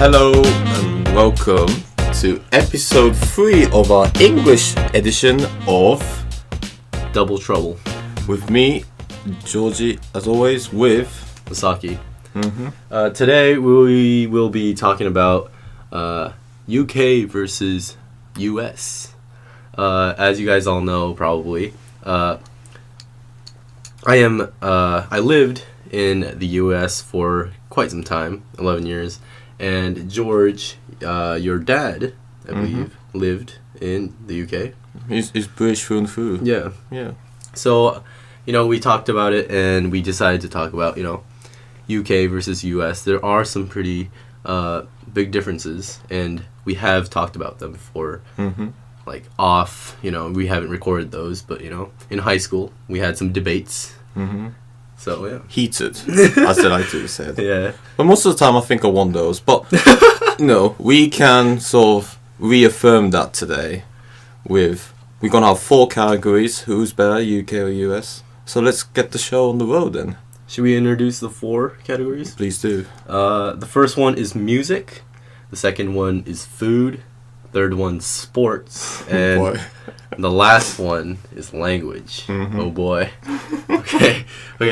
Hello and welcome to episode 3 of our English edition of Double Trouble. With me, Georgie, as always, with Masaki. Today we will be talking about UK versus US. As you guys all know, probably, I lived in the US for quite some time, 11 years. And George, your dad, I believe, lived in the UK. He's British through and through. Yeah. So, we talked about it, and we decided to talk about, UK versus US. There are some pretty big differences, and we have talked about them before. Like off, we haven't recorded those, but, in high school, we had some debates. So, yeah. Heated, as the writer said. Yeah. But most of the time I think I won those. But, we can sort of reaffirm that today we're going to have 4 categories. Who's better, UK or US? So let's get the show on the road then. Should we introduce the 4 categories? Please do. The first one is music. The second one is food. Third one, sports. And the last one is language. Oh boy. Okay,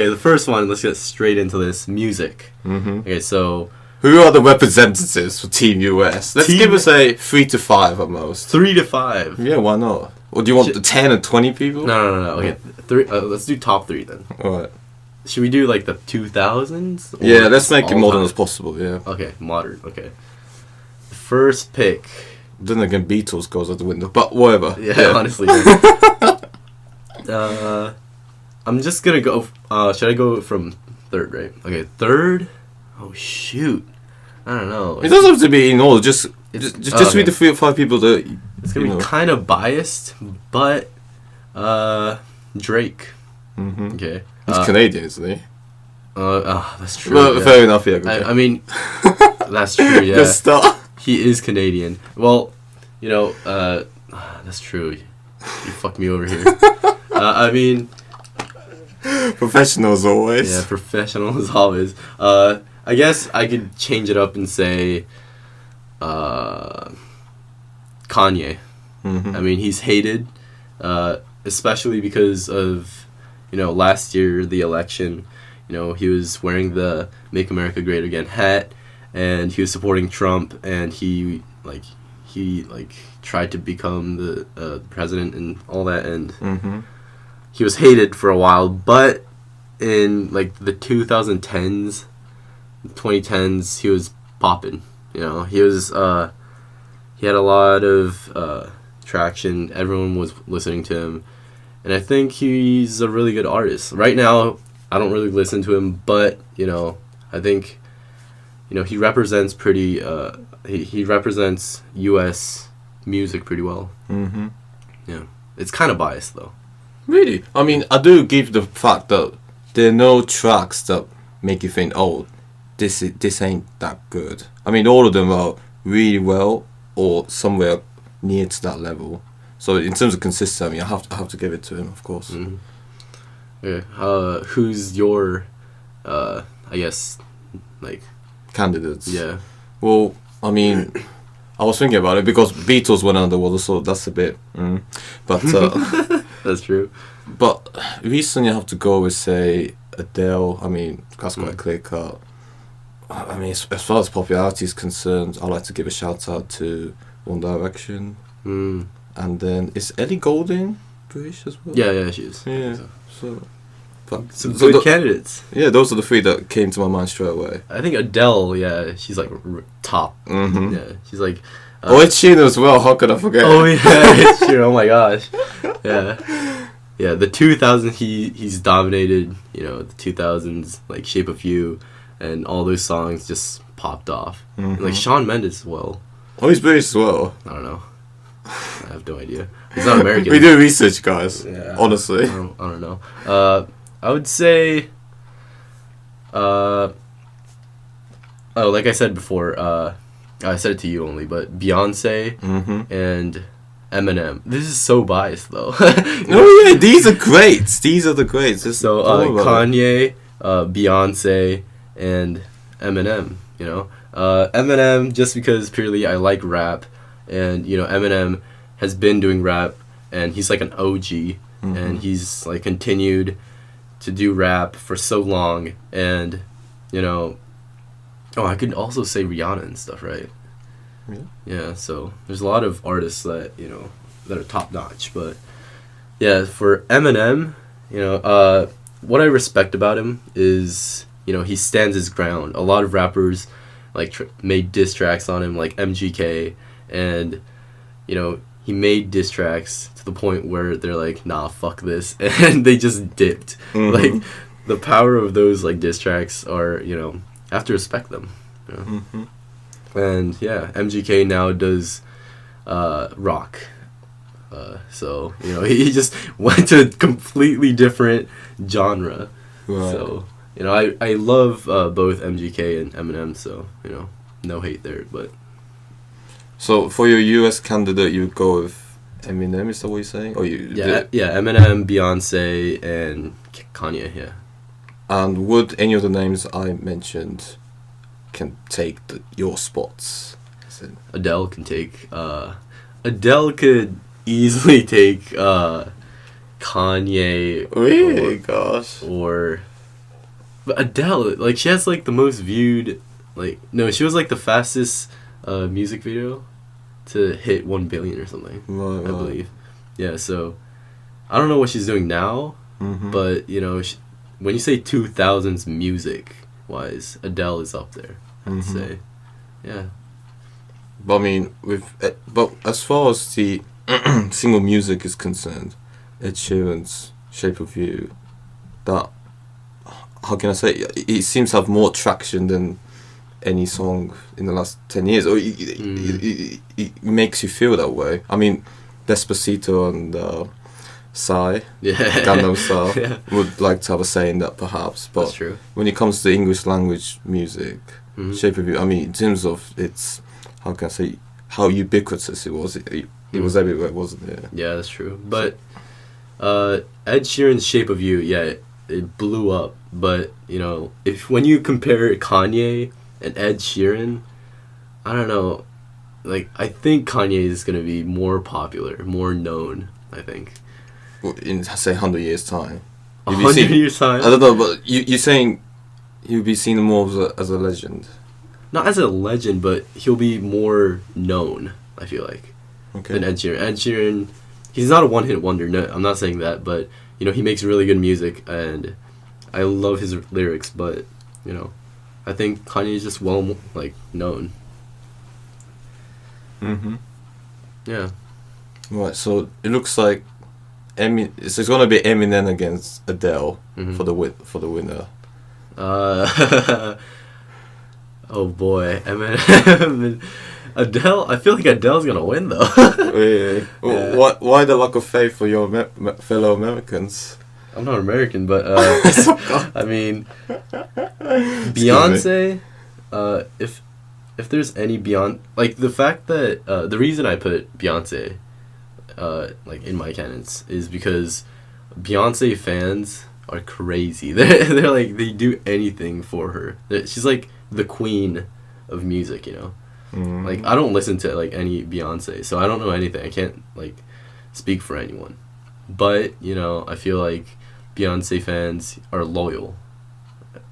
the first one, let's get straight into this. Music. Okay, so... Who are the representatives for Team US? Let's give us a 3 to 5 at most. 3 to 5? Yeah, why not? Or do you want the 10 and 20 people? No. Okay, 3. Let's do top 3 then. Alright. Should we do like the 2000s? Yeah, let's make it modern as possible, yeah. Okay, modern, okay. First pick... Then again, Beatles goes out the window, but whatever. Yeah. Honestly. I'm just gonna go. Should I go from third, right? Okay, third. Oh shoot, I don't know. It doesn't have to be in order. Just read the 3 or 5 people that. It's gonna be kind of biased, but Drake. Okay. He's Canadian, isn't he? That's true. Well, yeah. Fair enough. Yeah. Okay. I mean, that's true. Yeah. Good start. He is Canadian. Well, that's true. You fucked me over here. I mean... Professional as always. Yeah, professional as always. I guess I could change it up and say... Kanye. I mean, he's hated, especially because of, last year, the election. He was wearing the Make America Great Again hat. And he was supporting Trump, and he tried to become the president and all that, and he was hated for a while. But in the 2010s, 2010s, he was popping. He was he had a lot of traction. Everyone was listening to him, and I think he's a really good artist. Right now, I don't really listen to him, but I think. He represents pretty. He represents U.S. music pretty well. Yeah, it's kind of biased though. Really, I mean, I do give the fact that there are no tracks that make you think, "Oh, this ain't that good." I mean, all of them are really well or somewhere near to that level. So in terms of consistency, I have to give it to him, of course. Okay, who's your, I guess, candidates? Yeah. Well, I mean, I was thinking about it because Beatles went underwater, so that's a bit. But that's true. But recently, I have to go with say Adele. I mean, that's quite clear cut. I mean, as far as popularity is concerned, I like to give a shout out to One Direction. And then is Ellie Goulding British as well? Yeah, she is. Yeah. So. Some good candidates. Yeah, those are the 3 that came to my mind straight away. I think Adele, yeah, she's top. Yeah, she's like... Ed Sheeran as well, how could I forget? Oh yeah, it's true, oh my gosh. Yeah, the 2000s, he's dominated, the 2000s, Shape of You, and all those songs just popped off. And, Shawn Mendes as well. Oh, he's British as well? I don't know. I have no idea. He's not American. We do research, guys. Yeah, honestly. I don't know. I would say, like I said before, I said it to you only, but Beyonce and Eminem. This is so biased, though. Oh yeah, these are greats. These are the greats. So Kanye, Beyonce, and Eminem. Eminem, just because purely I like rap, and you know Eminem has been doing rap, and he's like an OG, and he's like continued to do rap for so long, and you know, I could also say Rihanna and stuff, right? Yeah, so there's a lot of artists that that are top notch, but yeah, for Eminem, what I respect about him is he stands his ground. A lot of rappers like made diss tracks on him, like MGK, and he made diss tracks to the point where they're like, nah, fuck this, and they just dipped. Like the power of those like diss tracks are I have to respect them. And yeah, MGK now does rock. So he just went to a completely different genre. Right. So I love both MGK and Eminem. So no hate there. But so for your US candidate, you go with Eminem. Is that what you're saying? Or Eminem, Beyonce, and Kanye. Yeah. And would any of the names I mentioned can take your spots? Adele can take. Adele could easily take Kanye. Really? Gosh. But Adele, like, she has like the most viewed. She was like the fastest music video to hit 1 billion or something. Right, I believe. Yeah. So I don't know what she's doing now, but when you say 2000s music wise, Adele is up there. I'd say, yeah. But I mean, but as far as the single music is concerned, Ed Sheeran's "Shape of You," that, how can I say, it seems to have more traction than any song in the last 10 years, or it makes you feel that way. I mean, Despacito and Psy, Gangnam Style, would like to have a say in that perhaps, but that's true. When it comes to English language music, Shape of You, I mean, in terms of its, how can I say, how ubiquitous it was, it was everywhere, wasn't it? Yeah, that's true. But Ed Sheeran's "Shape of You," it blew up. But when you compare Kanye and Ed Sheeran, I don't know. Like, I think Kanye is gonna be more popular, more known. I think. In say 100 years time. 100 years time. I don't know, but you're saying he'll be seen more as a legend. Not as a legend, but he'll be more known, I feel like, than Ed Sheeran. Ed Sheeran, he's not a one-hit wonder. No, I'm not saying that, but he makes really good music, and I love his lyrics. But I think Kanye is just well known. Yeah. Right. So it looks like it's gonna be Eminem against Adele for the winner. Oh boy, Eminem. Adele. I feel like Adele's gonna win though. Really? Yeah. Why the lack of faith for your fellow Americans? I'm not American, but I mean, Beyonce. If there's any Beyonce, like the fact that the reason I put Beyonce, in my canons is because Beyonce fans are crazy. They're like, they do anything for her. She's like the queen of music, Like, I don't listen to any Beyonce, so I don't know anything. I can't speak for anyone. But I feel like Beyonce fans are loyal,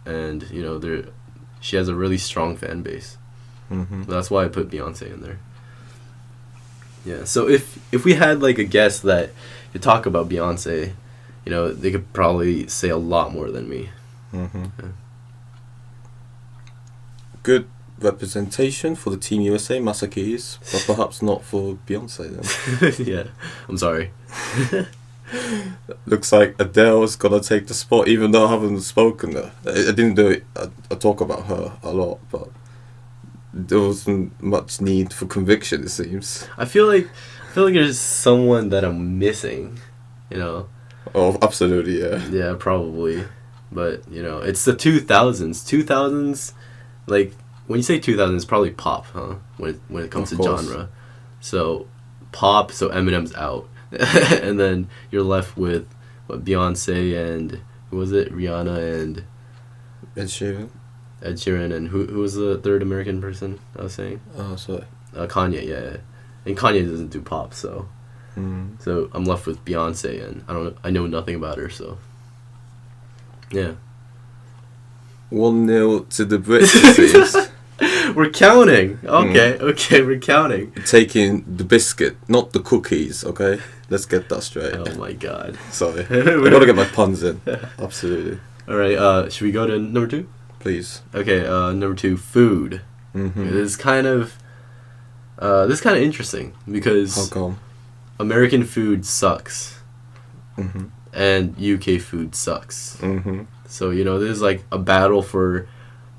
and she has a really strong fan base. That's why I put Beyonce in there. Yeah. So if we had a guest that could talk about Beyonce, they could probably say a lot more than me. Yeah. Good representation for the Team USA, Masakis, but perhaps not for Beyonce then. Yeah, I'm sorry. Looks like Adele's gonna take the spot, even though I haven't spoken there. I didn't do it. I talk about her a lot, but there wasn't much need for conviction, it seems. I feel like there's someone that I'm missing, Oh, absolutely, yeah. Yeah, probably. But, it's the 2000s. 2000s, when you say 2000s, it's probably pop, huh? When it comes to genre. So, pop, so Eminem's out. And then you're left with, Beyonce and, who was it? Rihanna and... Ed Sheeran. Ed Sheeran, and who was the third American person I was saying? Oh, sorry. Kanye, yeah. And Kanye doesn't do pop, so Mm. so I'm left with Beyonce, and I know nothing about her, so yeah. 1-0 to the Brits, it seems. We're counting. Okay, we're counting. Taking the biscuit, not the cookies, okay? Let's get that straight. Oh my god. Sorry. I gotta get my puns in. Absolutely. Alright, should we go to number 2? Please. Okay, number 2, food. Mm-hmm. This is kind of interesting because How come? American food sucks Mm-hmm. and UK food sucks. Mm-hmm. So, this is like a battle for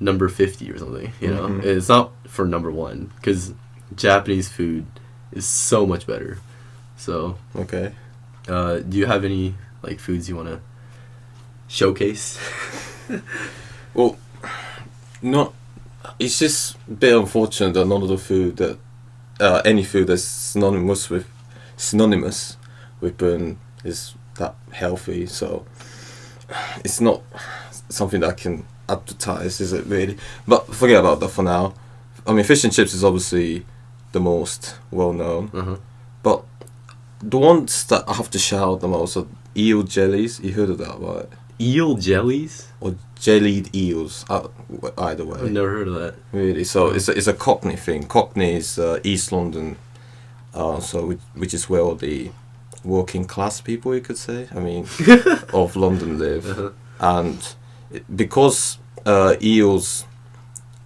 number 50 or something, Mhm. It's not for number 1 because Japanese food is so much better. So, Okay. do you have any like foods you want to showcase? Well, not. It's just a bit unfortunate that none of the food that any food that's synonymous with Britain is that healthy. So it's not something that I can advertise, is it really? But forget about that for now. I mean, fish and chips is obviously the most well known, Uh-huh. but the ones that I have to shout the most are eel jellies. You heard of that, right? Eel jellies? Or jellied eels. Either way. I've never heard of that. Really, so it's a Cockney thing. Cockney is East London, so which is where all the working class people, you could say, I mean, of London live, Uh-huh. and because eels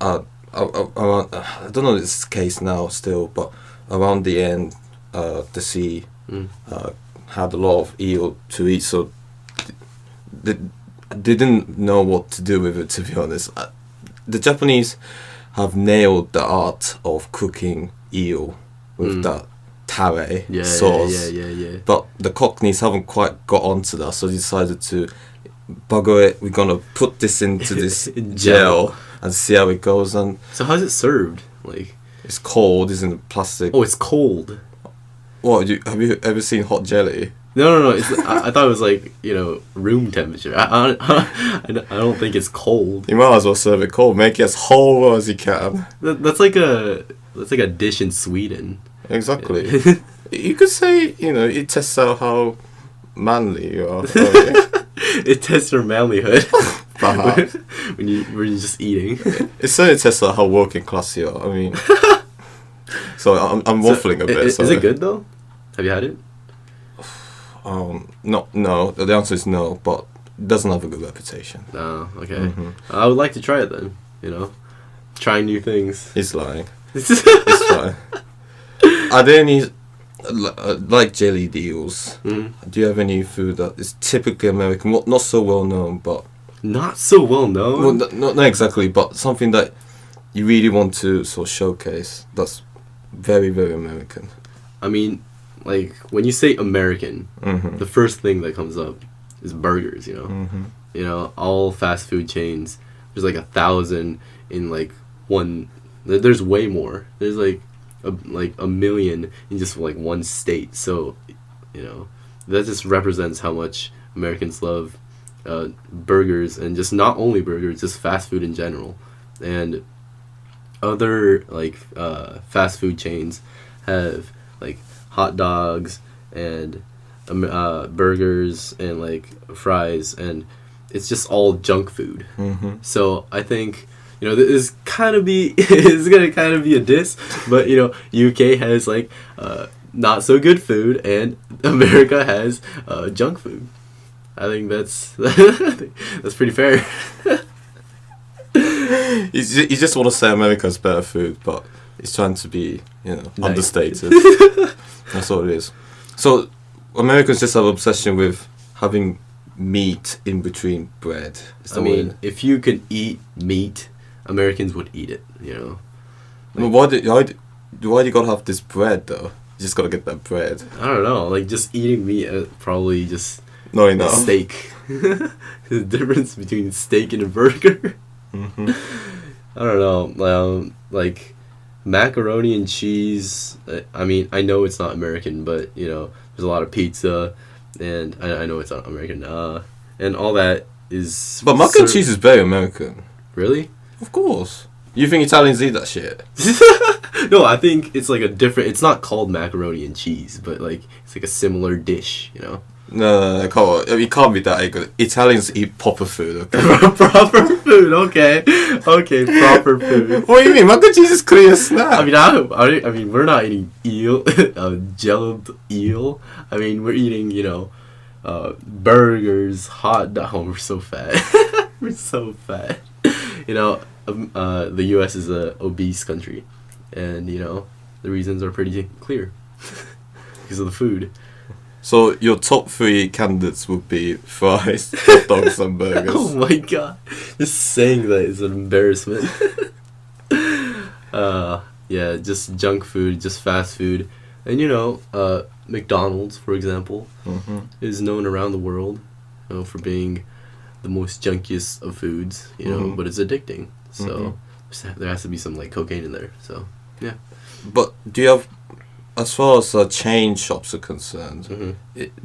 are around, I don't know if it's the case now still, but around the end, the sea had a lot of eel to eat, so they didn't know what to do with it, to be honest. The Japanese have nailed the art of cooking eel with that tare sauce. Yeah. But the Cockneys haven't quite got onto that, so they decided to bugger it. We're gonna put this into this gel and see how it goes. And So how's it served? Like, it's cold, it's in plastic. oh, it's cold. What? Have you ever seen hot jelly? No. I thought it was like room temperature. I don't think it's cold. You might as well serve it cold. Make it as whole as you can. That's like a dish in Sweden. Exactly. You could say, it tests out how manly you are. It tests your manlyhood Perhaps. when you're just eating. It certainly tests out how working class you are. I mean, so I'm waffling a bit. Is it good though? Have you had it? No. The answer is no, but it doesn't have a good reputation. No. Okay. Mhm. I would like to try it then. Trying new things. It's lying. It's fine. Are there any like jellied eels? Mhm. Do you have any food that is typically American, not so well known, but Not so well known. well, not exactly, but something that you really want to sort of showcase that's very, very American? I mean, like when you say American, Mm-hmm. the first thing that comes up is burgers. Mm-hmm. All fast food chains. There's like 1,000 in like one. There's way more. There's like a million in just like one state. So, that just represents how much Americans love burgers, and just not only burgers, just fast food in general. And other like fast food chains have like hot dogs and burgers and like fries, and it's just all junk food. Mm-hmm. So I think this is gonna kind of be a diss, but UK has like not so good food, and America has junk food. I think that's pretty fair. You just want to say America's better food, but it's trying to be, Nice. understated. That's all it is. So, Americans just have an obsession with having meat in between bread. I mean, if you could eat meat, Americans would eat it. Well, why do you gotta have this bread though? You just gotta get that bread. I don't know. Like just eating meat, probably just No, enough. steak. The difference between steak and a burger. Mm-hmm. I don't know. Like macaroni and cheese. I mean, I know it's not American, but there's a lot of pizza, and I know it's not American. And all that is. But mac and cheese is very American. Really? Of course. You think Italians eat that shit? No, I think it's like a different. It's not called macaroni and cheese, but like it's like a similar dish, you know. No, come on. It can't be that good. Italians eat proper food, okay? Proper food, okay, proper food. What do you mean? Mac and cheese is clear snack. I mean, we're not eating eel, gelled eel. I mean, we're eating, burgers, hot dog. Oh, we're so fat. We're so fat. The U.S. is a obese country, and the reasons are pretty clear because of the food. So your top 3 candidates would be fries, hot dogs, and burgers. Oh my god! Just saying that is an embarrassment. Yeah, just junk food, just fast food, and McDonald's, for example, is known around the world, for being the most junkiest of foods. But it's addicting. So there has to be some like cocaine in there. So yeah. But do you have, as far as chain shops are concerned,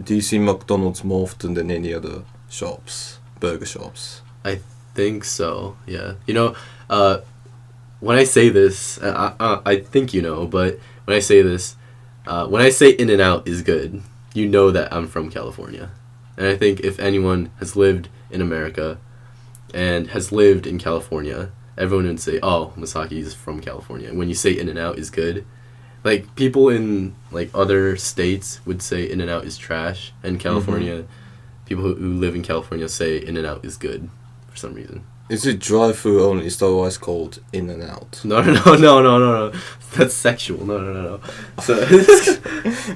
do you see McDonald's more often than any other shops, burger shops? I think so. Yeah. When I say this, I think but when I say this, when I say In-N-Out is good, you know that I'm from California, and I think if anyone has lived in America and has lived in California, everyone would say, "Oh, Masaki is from California." When you say In-N-Out is good, like people in like other states would say In-N-Out is trash, and California, people who live in California say In-N-Out is good for some reason. Is it drive-through only? Is that why it's called In-N-Out? No. That's sexual. No. So,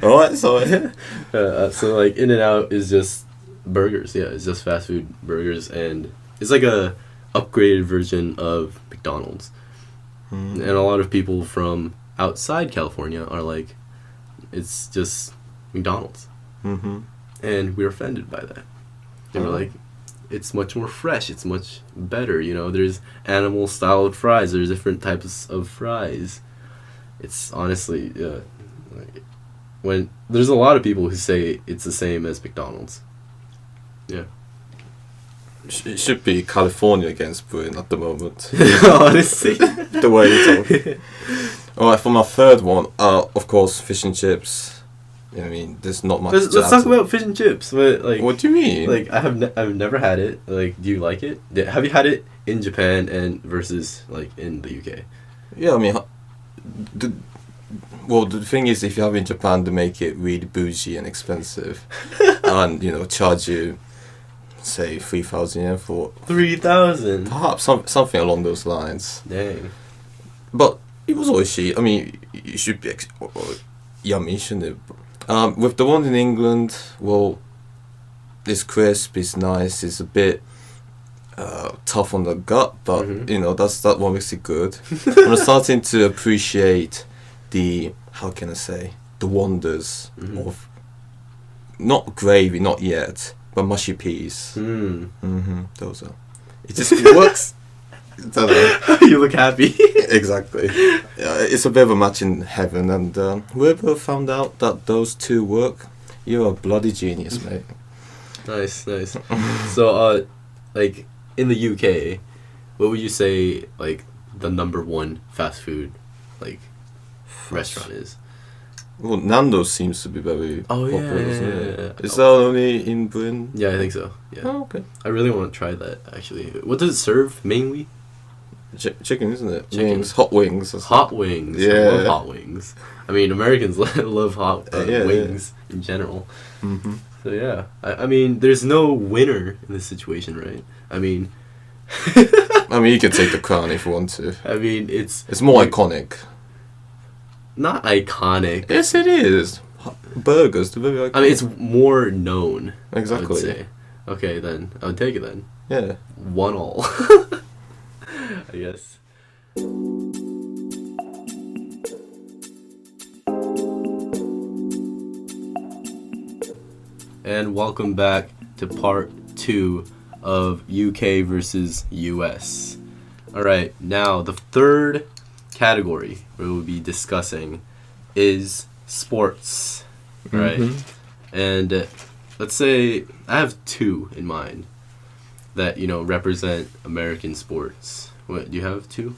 alright, sorry. So like In-N-Out is just burgers. Yeah, it's just fast food burgers, and it's like a upgraded version of McDonald's. And a lot of people from outside California are like, it's just McDonald's. And we're offended by that. They were like, it's much more fresh, it's much better, there's animal styled fries, there's different types of fries. It's honestly, when there's a lot of people who say it's the same as McDonald's. Yeah. It should be California against Britain at the moment. Honestly. The way you talk. Alright, for my third one, of course, fish and chips. I mean, there's not much. Let's talk about fish and chips. But like, what do you mean? Like, I've never had it. Like, do you like it? Have you had it in Japan and versus like in the UK? Yeah, I mean, the thing is, if you have it in Japan, they make it really bougie and expensive, and charge you, say, 3,000 yen for 3,000. Perhaps something along those lines. Dang. But it was oishi. I mean, it should be yummy, shouldn't it? With the one in England, well, it's crisp, it's nice, it's a bit tough on the gut, but that one makes it good. I'm starting to appreciate the wonders of not gravy, not yet, but mushy peas. Those are. It just works. You look happy. Exactly. It's a bit of a match in heaven, and whoever found out that those two work, you're a bloody genius, mate. Nice. So, like in the UK, what would you say like the number one fast food like restaurant is? Well, Nando's seems to be very popular, isn't it? Yeah. Is that only in Britain? Yeah, I think so. Yeah. Oh, okay. I really want to try that actually. What does it serve mainly? Chicken, isn't it? Chicken. Wings, hot wings. Hot wings. Yeah. I love hot wings. I mean, Americans love hot wings in general. So yeah, I mean, there's no winner in this situation, right? I mean, you can take the crown if you want to. I mean, it's more iconic. Not iconic. Yes, it is. Burgers, they're very iconic. I mean, it's more known. Exactly. I would say. Okay, then I would take it then. Yeah. 1-1. I guess. And welcome back to part 2 of UK versus US. Alright, now the third category we will be discussing is sports. Right? And let's say I have 2 in mind that represent American sports, What do you have? 2?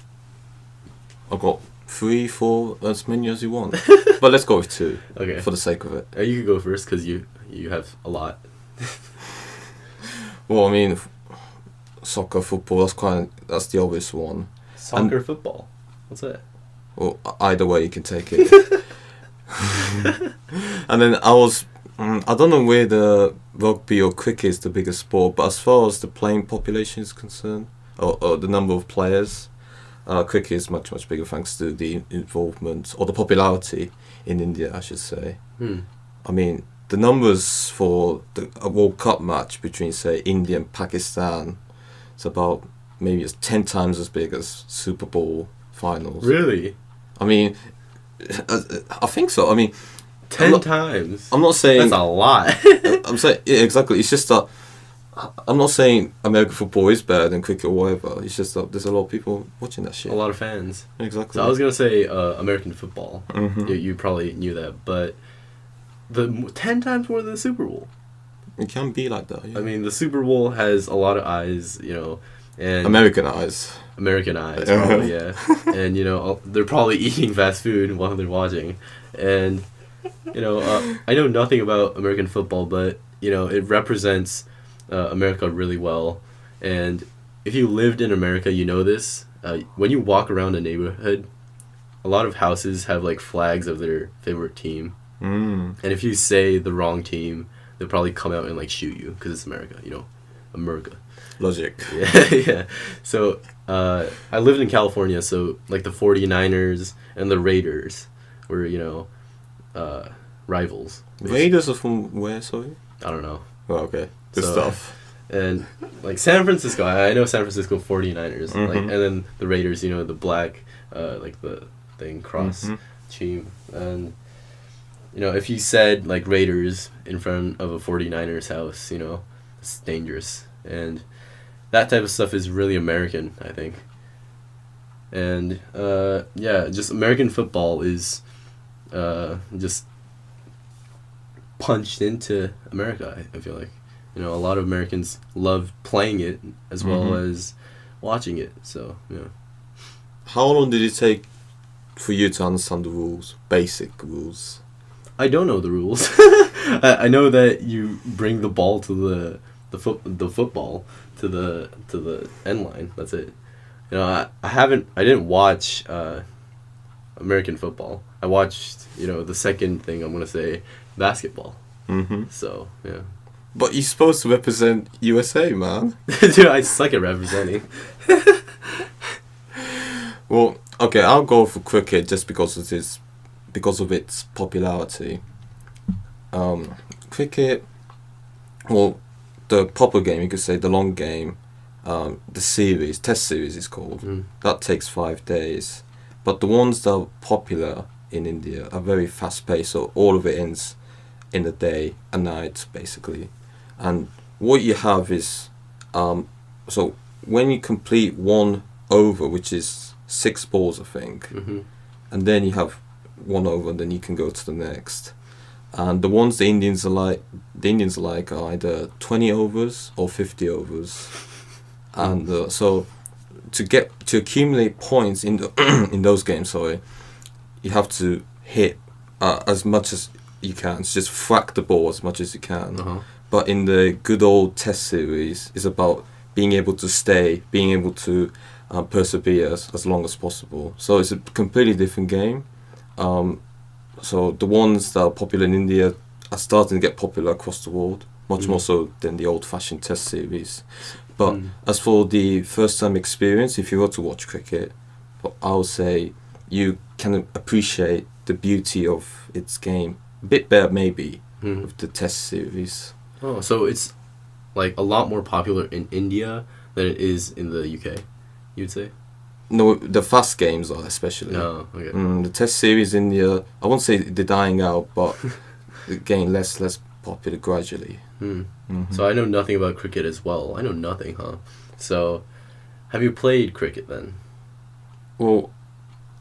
I've got 3, 4, as many as you want. But let's go with 2. Okay. For the sake of it. You could go first because you have a lot. Well, I mean, soccer, football. That's the obvious one. Soccer, football. What's that? Well, either way you can take it. And then I don't know where the rugby or cricket is the biggest sport, but as far as the playing population is concerned, or the number of players, cricket is much, much bigger thanks to the involvement, or the popularity in India, I should say. I mean, the numbers for a World Cup match between, say, India and Pakistan, it's about maybe it's 10 times as big as Super Bowl finals. Really? I mean, I think so. I mean, 10 times? I'm not saying... That's a lot. I'm saying, yeah, exactly. It's just that I'm not saying American football is better than cricket or whatever. It's just that there's a lot of people watching that shit. A lot of fans. Exactly. So I was going to say American football. Mm-hmm. You probably knew that, but 10 times more than the Super Bowl. It can be like that, yeah. I mean, the Super Bowl has a lot of eyes, and... American eyes, probably, yeah. And, they're probably eating fast food while they're watching. And, I know nothing about American football, but, it represents America really well. And if you lived in America, you know this. When you walk around a neighborhood, a lot of houses have, flags of their favorite team. And if you say the wrong team, they'll probably come out and shoot you because it's America, America. Logic. Yeah. So I lived in California, so the 49ers and the Raiders were rivals. Raiders are from where, sorry? I don't know. Oh, okay. Good stuff. And San Francisco, I know San Francisco 49ers, Mm-hmm. and then the Raiders, the black, the thing cross team, and if you said Raiders in front of a 49ers house, it's dangerous. And that type of stuff is really American, I think. And just American football is just punched into America, I feel like. A lot of Americans love playing it as well as watching it. So, yeah. How long did it take for you to understand the rules? Basic rules. I don't know the rules. I know that you bring the ball to the football to the end line. That's it. I didn't watch American football. I watched the second thing I'm gonna say, basketball. So yeah. But you're supposed to represent USA, man. Dude, I suck at representing. Well, okay, I'll go for cricket just because of its popularity. Cricket, well, the proper game, you could say the long game, the test series is called. That takes 5 days. But the ones that are popular in India are very fast paced, so all of it ends in a day, a night, basically. And what you have is, so when you complete one over, which is 6 balls, I think, and then you have 1 over, and then you can go to the next. And the ones the Indians are like are either 20 overs or 50 overs. And so to accumulate points in in those games, you have to hit as much as you can. So just whack the ball as much as you can. But in the good old test series, it's about being able to stay, being able to persevere as long as possible. So it's a completely different game. So the ones that are popular in India are starting to get popular across the world, much more so than the old-fashioned test series. But as for the first-time experience, if you were to watch cricket, I would say you can appreciate the beauty of its game a bit better, maybe, with the test series. Oh, so it's a lot more popular in India than it is in the UK, you'd say? No, the fast games are especially. Oh, okay. The test series in India, I won't say they're dying out, but they're getting less popular gradually. So I know nothing about cricket as well. I know nothing, huh? So, have you played cricket then? Well,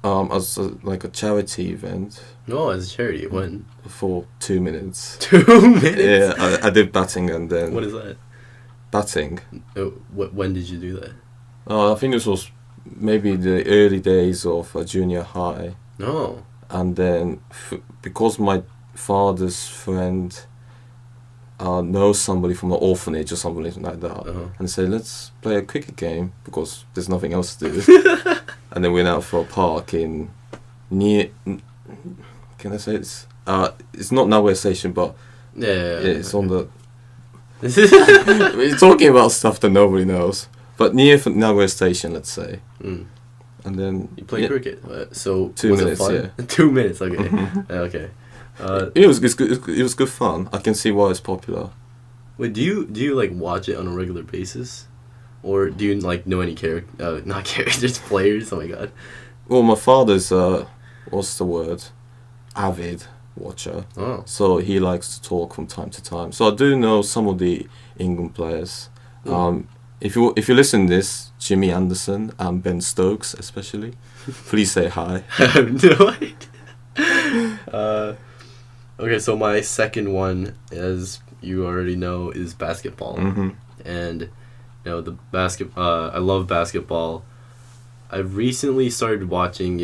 as a charity event. No, as a charity. When? For 2 minutes. 2 minutes? Yeah, I did batting and then... What is that? Batting. When did you do that? I think this was maybe the early days of junior high. No. And then because my father's friend knows somebody from an orphanage or something like that, and said, let's play a cricket game because there's nothing else to do. And then we went out for a park in near, can I say it's not Nagoya Station, but it's on the we're talking about stuff that nobody knows, but near Nagoya Station, let's say. And then you played cricket, so 2 minutes. Was it fun? 2 minutes, okay. Okay. It was good fun. I can see why it's popular. Wait, do you like watch it on a regular basis, or do you like know any not characters, players? Oh my god. Well, my father's what's the word? Avid watcher. Oh. So he likes to talk from time to time. So I do know some of the England players. If you listen to this, Jimmy Anderson and Ben Stokes especially, please say hi. I have no idea. Okay, so my second one, as you already know, is basketball. And I love basketball. I've recently started watching,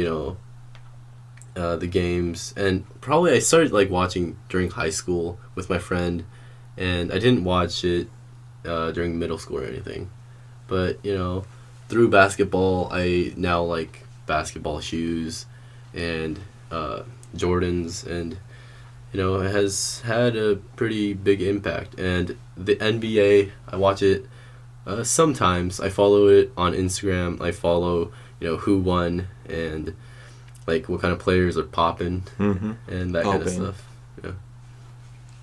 the games, and probably I started like watching during high school with my friend, and I didn't watch it during middle school or anything. But, through basketball, I now like basketball shoes and Jordans, and it has had a pretty big impact. And the NBA, I watch it sometimes. I follow it on Instagram. I follow who won and like what kind of players are popping and that kind of stuff. Yeah.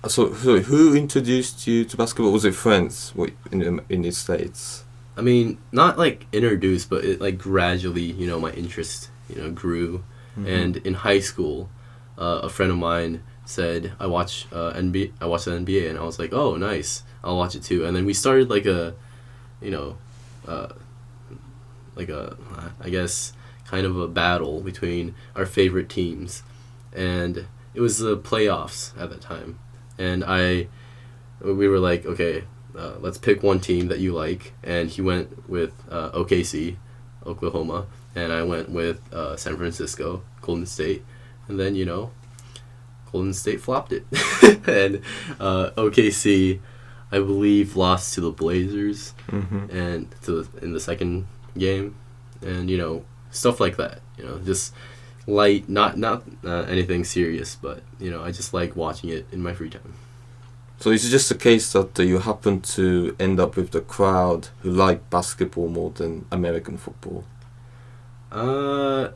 So who introduced you to basketball? Was it friends in the States? I mean, not like introduced, but it like gradually, my interest, grew. And in high school, a friend of mine said, I watch the NBA, and I was like, oh, nice, I'll watch it too. And then we started like I guess kind of a battle between our favorite teams, and it was the playoffs at that time, and we were like, okay, let's pick one team that you like, and he went with OKC, Oklahoma, and I went with San Francisco, Golden State, and then Golden State flopped it, and OKC, I believe, lost to the Blazers, and in the second game, and stuff like that. Just light, not anything serious, but I just like watching it in my free time. So is it just a case that you happen to end up with the crowd who like basketball more than American football? I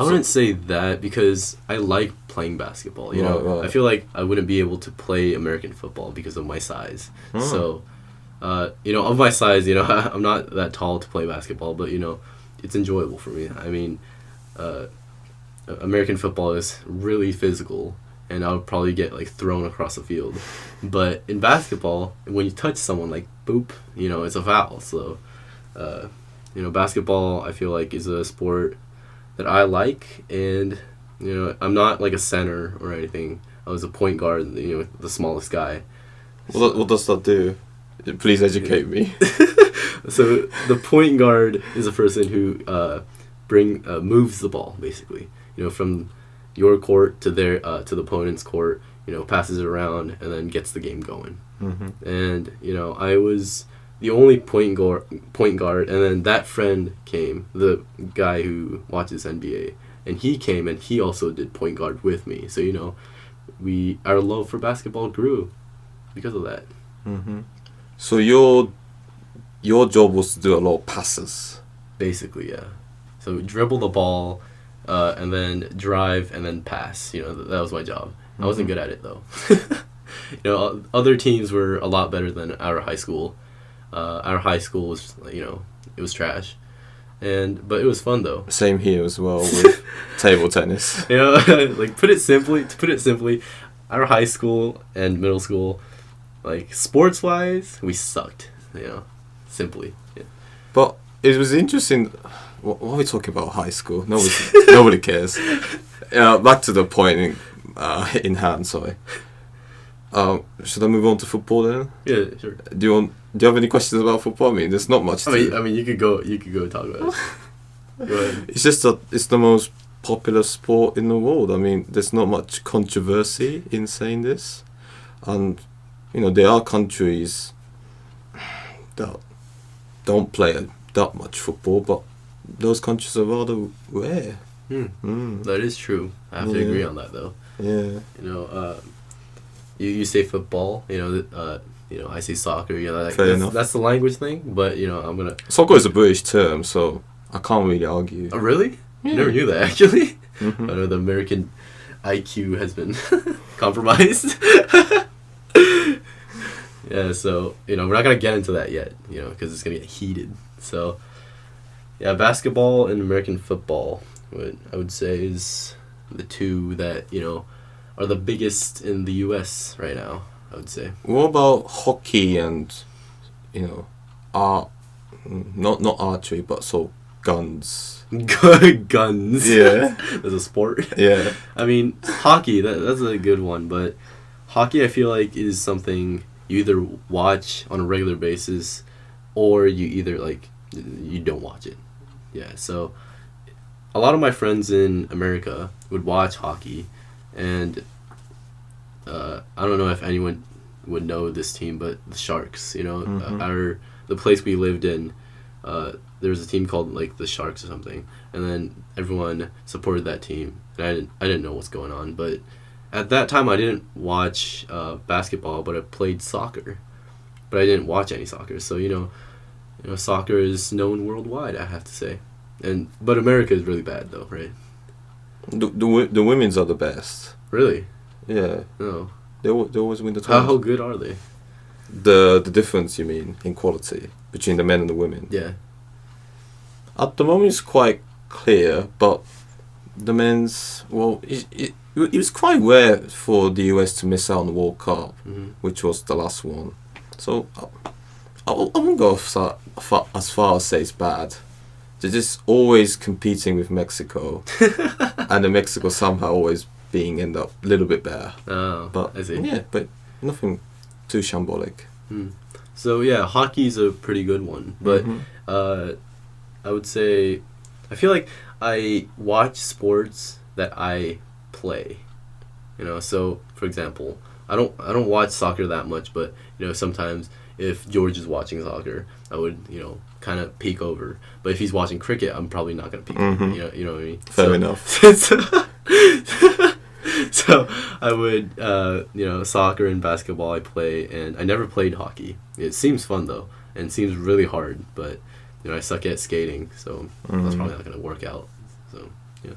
wouldn't say that, because I like playing basketball. Right. I feel like I wouldn't be able to play American football because of my size. So, of my size, I'm not that tall to play basketball, but it's enjoyable for me. I mean, American football is really physical, and I would probably get like thrown across the field. But in basketball, when you touch someone, like boop, it's a foul. So, basketball, I feel like, is a sport that I like, and I'm not like a center or anything. I was a point guard, the smallest guy. What does that do? Please educate me. So the point guard is a person who moves the ball, basically. From your court to to the opponent's court. Passes it around and then gets the game going. And I was the only point guard, and then that friend came, the guy who watches NBA, and he came and he also did point guard with me. So our love for basketball grew because of that. So your job was to do a lot of passes. Basically, yeah. So dribble the ball, and then drive and then pass. That was my job. I wasn't good at it though. Other teams were a lot better than our high school. Our high school was, it was trash, but it was fun though. Same here as well with table tennis. Like to put it simply, our high school and middle school, like sports wise, we sucked. Simply. Yeah. But it was interesting. What are we talking about? High school? Nobody cares. Back to the point in hand. Sorry. Should I move on to football then? Yeah, sure. Do you want Do you have any questions about football? I mean, there's not much. I mean, you could go talk about it. Go ahead. It's just that it's the most popular sport in the world. I mean, there's not much controversy in saying this, and there are countries that don't play that much football, but those countries are rather rare. That is true. I have to agree on that, though. Yeah. You say football. I say soccer. Fair enough. That's the language thing. But I'm gonna. Soccer is a British term, so I can't really argue. Oh, really? Yeah. Never knew that, actually. I know the American IQ has been compromised. Yeah, so we're not gonna get into that yet, because it's gonna get heated. So, yeah, basketball and American football, what I would say is the two that are the biggest in the U.S. right now. I would say. What about hockey and art? Not archery, but guns. Guns. Yeah. As a sport. Yeah. I mean, hockey. That's a good one, but hockey, I feel like, is something you either watch on a regular basis, or you either you don't watch it. Yeah. So, a lot of my friends in America would watch hockey, and I don't know if anyone would know this team, but the Sharks. The place we lived in, there was a team called the Sharks or something, and then everyone supported that team. And I didn't know what's going on, but at that time I didn't watch basketball, but I played soccer, but I didn't watch any soccer. So soccer is known worldwide, I have to say, but America is really bad though, right? The women's are the best. Really? Yeah. No. They always win the tournament. How good are they? The difference, you mean, in quality between the men and the women? Yeah. At the moment, it's quite clear, but the men's, it was quite rare for the US to miss out on the World Cup, which was the last one. So I won't go as far as say it's bad. They're just always competing with Mexico, and then Mexico somehow always end up a little bit better. Oh, but I see. Yeah, but nothing too shambolic. So yeah, hockey's a pretty good one, but I would say I feel like I watch sports that I play. So for example, I don't watch soccer that much, but sometimes if George is watching soccer, I would kind of peek over. But if he's watching cricket, I'm probably not gonna peek over. You know what I mean? Fair enough. So I would, soccer and basketball I play, and I never played hockey. It seems fun though, and it seems really hard, but I suck at skating, so that's probably not gonna work out. So yeah.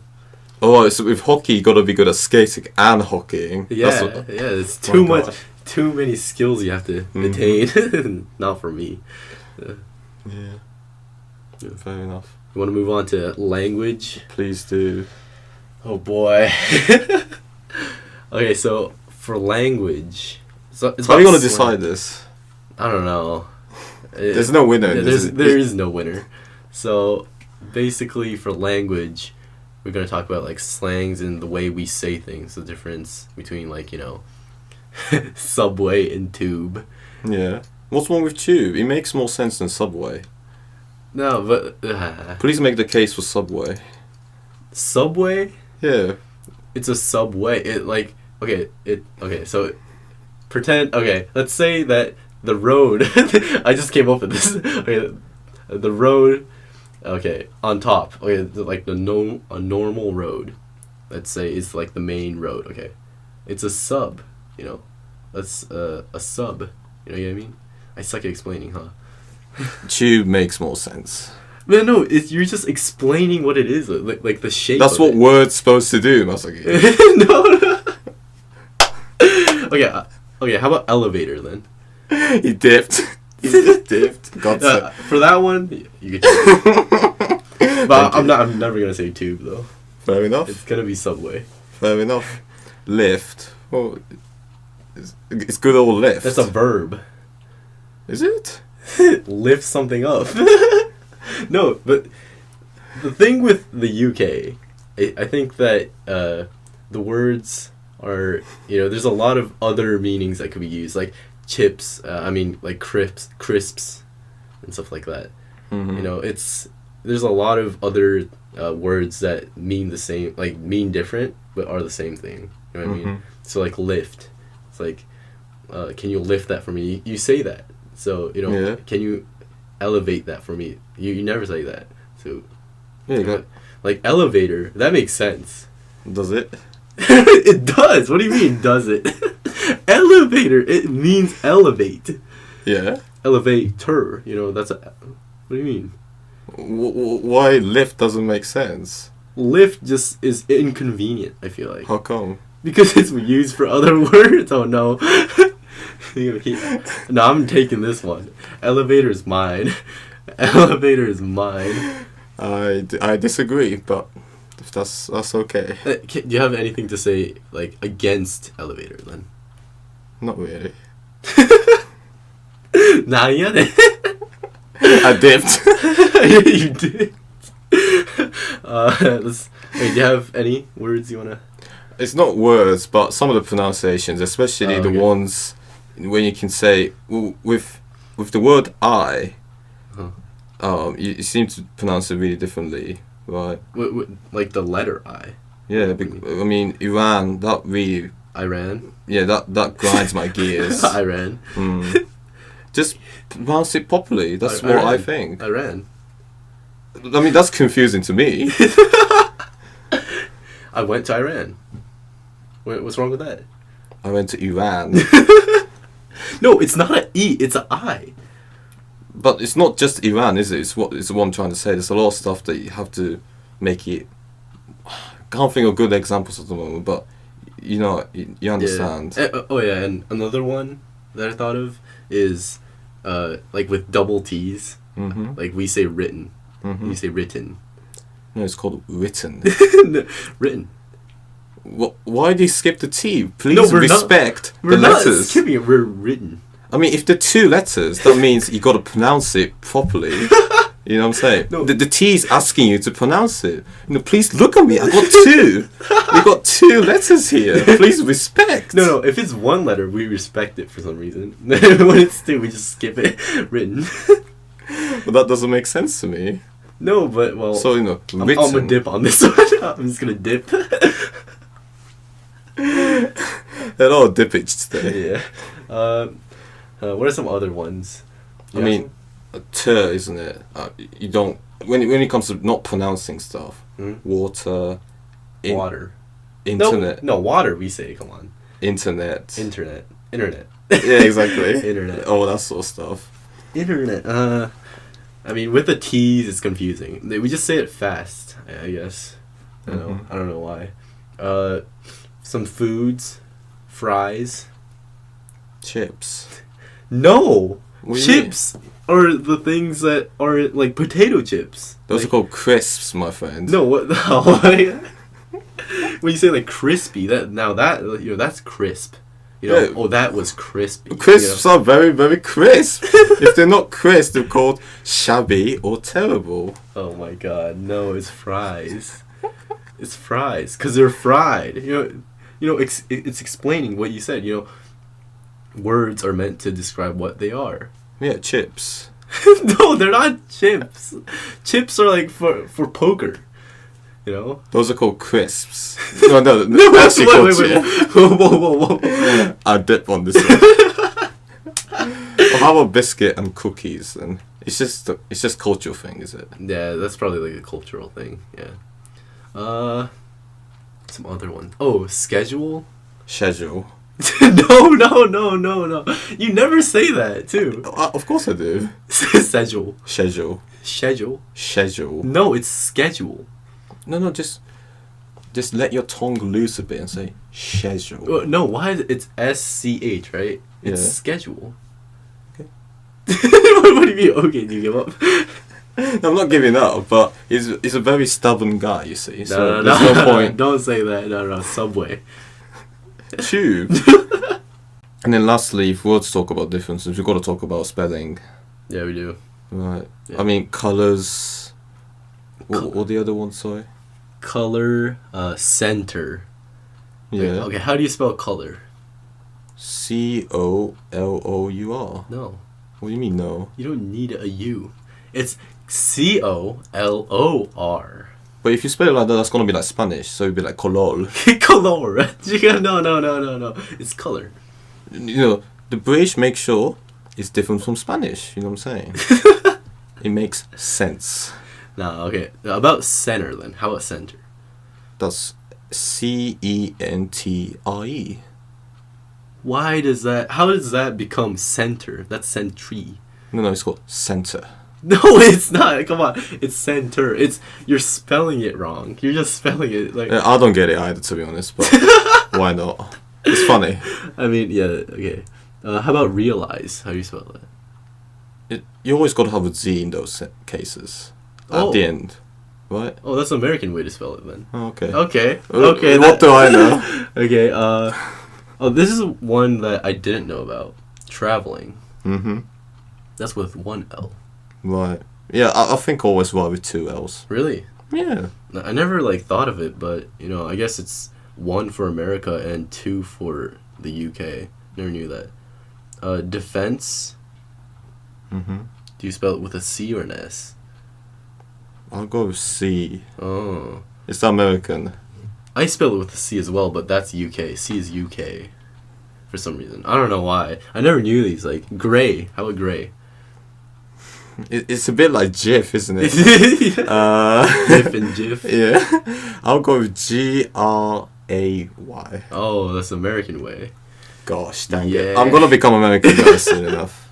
Oh, so with hockey, you gotta be good at skating and hockeying. Yeah, it's too many skills you have to attain. Not for me. Yeah. Fair enough. You want to move on to language? Please do. Oh boy. Okay, so for language, how are you gonna decide this? I don't know. There's no winner. There is no winner. So basically, for language, we're gonna talk about slangs and the way we say things. The difference between subway and tube. Yeah. What's wrong with tube? It makes more sense than subway. No, but please make the case for subway. Subway? Yeah. It's a subway. So pretend. Okay, let's say that the road. I just came up with this. Okay, the road. Okay, on top. Okay, a normal road. Let's say is the main road. Okay, it's a sub. That's a sub. You know what I mean? I suck at explaining, huh? Tube makes more sense. No, you're just explaining what it is, like the shape. That's what words supposed to do, Masaki. No. Okay. How about elevator then? He dipped. He just dipped. For that one, you could. But I'm never gonna say tube though. Fair enough. It's gonna be subway. Fair enough. Lift. Well, it's good old lift. That's a verb. Is it? Lift something up. No, but the thing with the UK, I think that the words are, there's a lot of other meanings that could be used. chips. I mean, like crisps, and stuff like that. Mm-hmm. You know, there's a lot of other words that mean the same, like mean different, but are the same thing. You know what I mean? So like lift, it's like, can you lift that for me? You say that. So you know, Yeah. can you elevate that for me? You never say that. So Yeah, you know, like elevator, that makes sense. does it? It does. What do you mean? Does it? Elevator. It means elevate. Yeah. Elevator. You know that's a. What do you mean? Why lift doesn't make sense? Lift just is inconvenient. I feel like How come? because it's used for other words. Oh no. No, I'm taking this one. Elevator is mine. Elevator is mine. I disagree, but if that's okay. Do you have anything to say like against elevator then? Not really. Nah, yeah. I dipped. You did. Wait, do you have any words you wanna? It's not words, but some of the pronunciations, especially the okay. ones when you can say with the word I. You seem to pronounce it really differently, right? Like the letter I. Yeah, I mean Iran. That really. Iran. Yeah, that grinds my gears. Iran. Just pronounce it properly. That's what Iran. I think. Iran. I mean, that's confusing to me. I went to Iran. What's wrong with that? I went to Iran. No, it's not an E. It's an I. But it's not just Iran, is it? It's what I'm trying to say. There's a lot of stuff that you have to make it. I can't think of good examples at the moment, but you know, you understand. Yeah. Oh yeah, and another one that I thought of is like with double T's. Mm-hmm. Like we say written. Mm-hmm. You say written. No, it's called written. Written. Why do you skip the T? Please No, respect we're the not letters. skipping it. We're written. I mean, if they're two letters, that means you got to pronounce it properly. You know what I'm saying? No. The T is asking you to pronounce it. You know, please look at me. I got two. We got two letters here. Please respect. No. If it's one letter, we respect it for some reason. When it's two, we just skip it. Written. But that doesn't make sense to me. No, but well. So, you know, I'm written. gonna dip on this one. I'm just gonna dip. They're all dippage today. Yeah. What are some other ones? I mean, isn't it? You don't when it comes to not pronouncing stuff. Water. Water. Internet. No, water. We say. Come on. Internet. Internet. Yeah, exactly. Internet. All that sort of stuff. Internet. I mean, with the T's, it's confusing. We just say it fast. I guess. I don't know why. Some foods, fries. Chips. No, What do you chips are the things that are like potato chips. Those like, are called crisps, my friend. No, what the hell? When you say like crispy, that's crisp. You know, Yeah. that was crispy. Crisps are very, very crisp. If they're not crisp, they're called shabby or terrible. Oh my god, no, it's fries. It's fries, because they're fried. It's explaining what you said. You know, words are meant to describe what they are. Yeah, chips. No, they're not chips. Chips are like for poker. You know? Those are called crisps. No, actually called chips. Whoa. I dip on this one. Well, how about biscuit and cookies? And it's just cultural thing, is it? Yeah, that's probably like a cultural thing. Yeah. Some other one. Oh, schedule. Schedule. No. You never say that too. Of course I do. Schedule. Schedule. No, it's schedule. No, just let your tongue loose a bit and say schedule. No, why? It's SCH, right? It's Yeah. schedule. Okay. What do you mean? Okay, do you give up? I'm not giving up, but he's a very stubborn guy, you see. So No. there's no point. Don't say that. No. Subway. Tube. And then lastly, if we were to talk about differences, we've got to talk about spelling. Yeah, we do. Right. Yeah. I mean, colours. What the other one, sorry? Color, center. Yeah. Okay, how do you spell color? C-O-L-O-U-R. No, What do you mean no? you don't need a U. It's C-O-L-O-R. But if you spell it like that, that's gonna be like Spanish. So it'd be like color. Color. No. It's color. You know, the British make sure it's different from Spanish. You know what I'm saying? It makes sense. Nah, okay. About center then. How about center? That's C-E-N-T-R-E. Why does that... How does that become center? That's centri. No, it's called center. No, it's not. Come on. It's center. You're spelling it wrong. You're just spelling it like... I don't get it either, to be honest, but why not? It's funny. I mean, yeah, okay. How about realize? How do you spell that? You always got to have a Z in those cases. Oh. At the end. Right? Oh, that's the American way to spell it then. Oh, okay. Okay. What do I know? Okay, oh, this is one that I didn't know about. Traveling. Mm-hmm. That's with one L. Right. Yeah, I think always right with two L's. Really? Yeah. I never, thought of it, but, I guess it's one for America and two for the UK. Never knew that. Defense. Mm-hmm. Do you spell it with a C or an S? I'll go with C. Oh. It's American. I spell it with a C as well, but that's UK. C is UK. For some reason. I don't know why. I never knew these. Gray. How about gray? It's a bit like GIF, isn't it? GIF and GIF. Yeah. I'll go with Gray. Oh, that's the American way. Gosh, dang it. I'm gonna become American guy soon enough.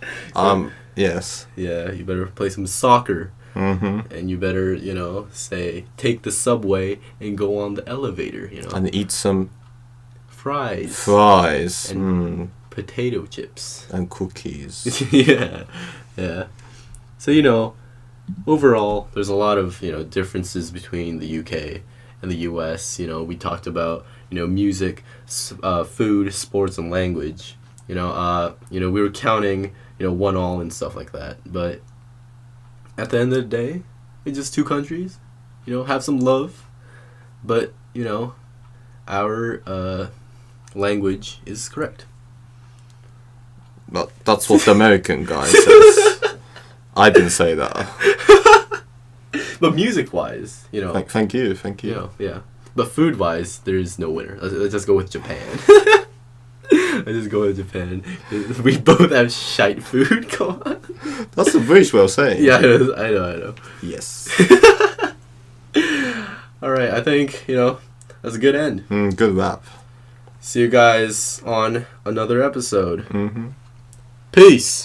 Yes. Yeah, you better play some soccer. Mm-hmm. And you better, say, take the subway and go on the elevator, And eat some fries. And potato chips. And cookies. Yeah. So, overall, there's a lot of, differences between the UK and the US. We talked about, music, food, sports, and language. We were counting, 1-all and stuff like that. But at the end of the day, it's just two countries. Have some love. But, our language is correct. But that's what the American guy says. I didn't say that. But music-wise, Thank you. Yeah. But food-wise, there's no winner. Let's just go with Japan. I just go with Japan. We both have shite food. Come on. That's the British way of saying. Yeah, I know. Yes. All right, I think, that's a good end. Good wrap. See you guys on another episode. Mm-hmm. Peace.